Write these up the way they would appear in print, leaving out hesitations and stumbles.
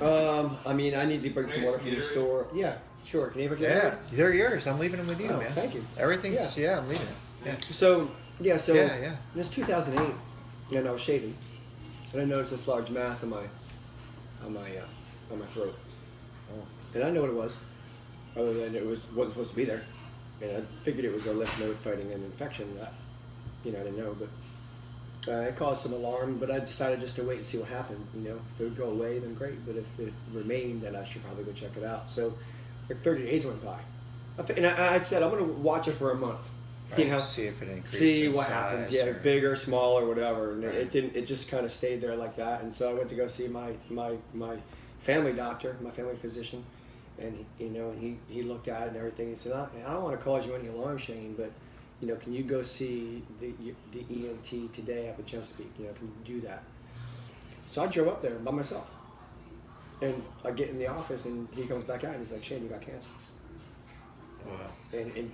I mean, I need to bring some water from the store. Yeah, sure. Can you ever get Yeah, they're yours. I'm leaving them with you, man. Thank you. Everything's, I'm leaving it. Yeah. So, Yeah. it was 2008, and I was shaving, and I noticed this large mass on my throat. Oh. And I know what it was, other than it wasn't supposed to be there. And I figured it was a lymph node fighting an infection that, I didn't know, but it caused some alarm, but I decided just to wait and see what happened. If it would go away, then great, but if it remained, then I should probably go check it out. So, like 30 days went by. And I said, I'm going to watch it for a month. Right. See if it increases. See what happens. Yeah, or... bigger, smaller, whatever. And right. it didn't. It just kind of stayed there like that. And so I went to go see my family doctor, my family physician, and he looked at it and everything. He said, I don't want to cause you any alarm, Shane, but can you go see the ENT today up at Chesapeake? Can you do that? So I drove up there by myself, and I get in the office, and he comes back out, and he's like, Shane, you got cancer. Wow. And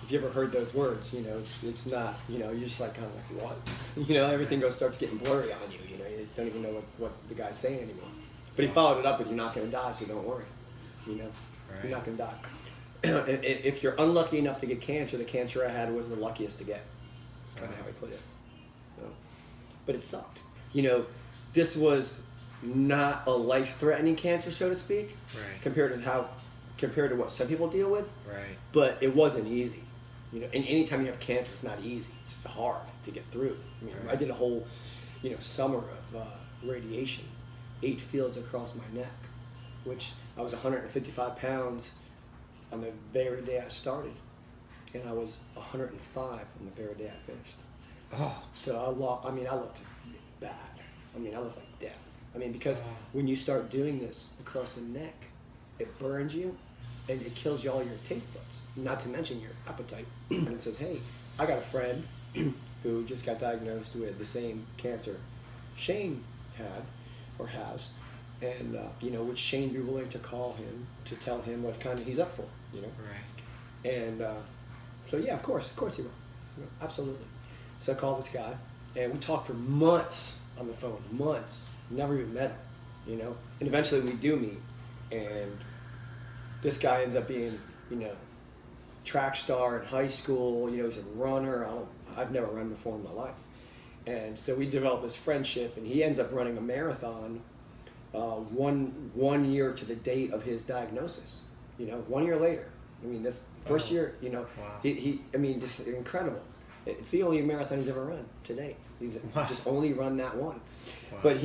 if you ever heard those words, it's not, you're just like kind of like, what? Everything starts getting blurry on you, you don't even know what the guy's saying anymore. But he followed it up with, you're not going to die, so don't worry, Right. You're not going to die. If you're unlucky enough to get cancer, the cancer I had was the luckiest to get. That's kind of how I put it. But it sucked. This was not a life-threatening cancer, so to speak, right. compared to what some people deal with. Right. But it wasn't easy. And anytime you have cancer, it's not easy. It's hard to get through. Right. I did a whole, summer of radiation, 8 fields across my neck, which I was 155 pounds on the very day I started, and I was 105 on the very day I finished. Oh. So I looked bad. I looked like death. Because when you start doing this across the neck, it burns you, and it kills you all your taste buds, not to mention your appetite. And it says, hey, I got a friend who just got diagnosed with the same cancer Shane had or has, and would Shane be willing to call him to tell him what kind of he's up for, Right. And so yeah, of course he will, absolutely. So I called this guy, and we talked for months on the phone, never even met him, and eventually we do meet, and this guy ends up being, track star in high school. He's a runner. I've never run before in my life, and so we developed this friendship. And he ends up running a marathon, one year to the date of his diagnosis. 1 year later. This first year. Wow. He just incredible. It's the only marathon he's ever run to date. He's just only run that one, wow. But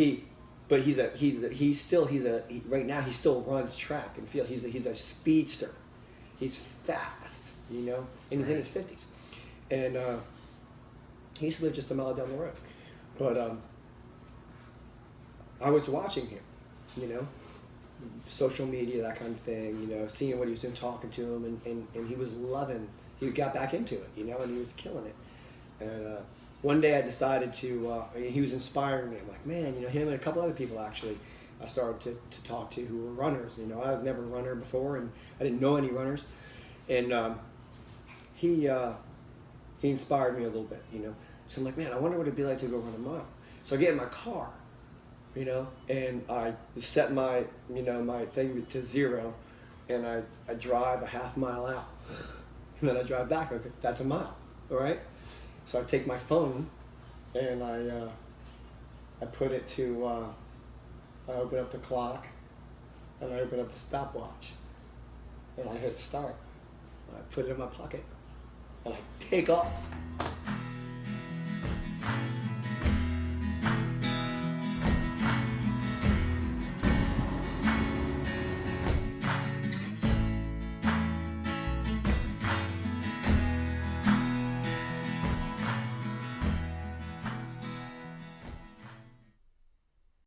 right now he still runs track and field. He's a speedster. He's fast, and he's in his 50s. And he used to live just a mile down the road. But I was watching him, social media, that kind of thing, seeing what he was doing, talking to him, and he was loving. He got back into it, and he was killing it. And one day I decided to, he was inspiring me. I'm like, man, him and a couple other people actually I started to talk to who were runners. I was never a runner before, and I didn't know any runners. And he inspired me a little bit, So I'm like, man, I wonder what it'd be like to go run a mile. So I get in my car, and I set my, my thing to 0, and I drive a half mile out. And then I drive back. Okay, that's a mile, all right? So I take my phone, and I put it to, I open up the clock, and I open up the stopwatch, and I hit start. And I put it in my pocket, and I take off.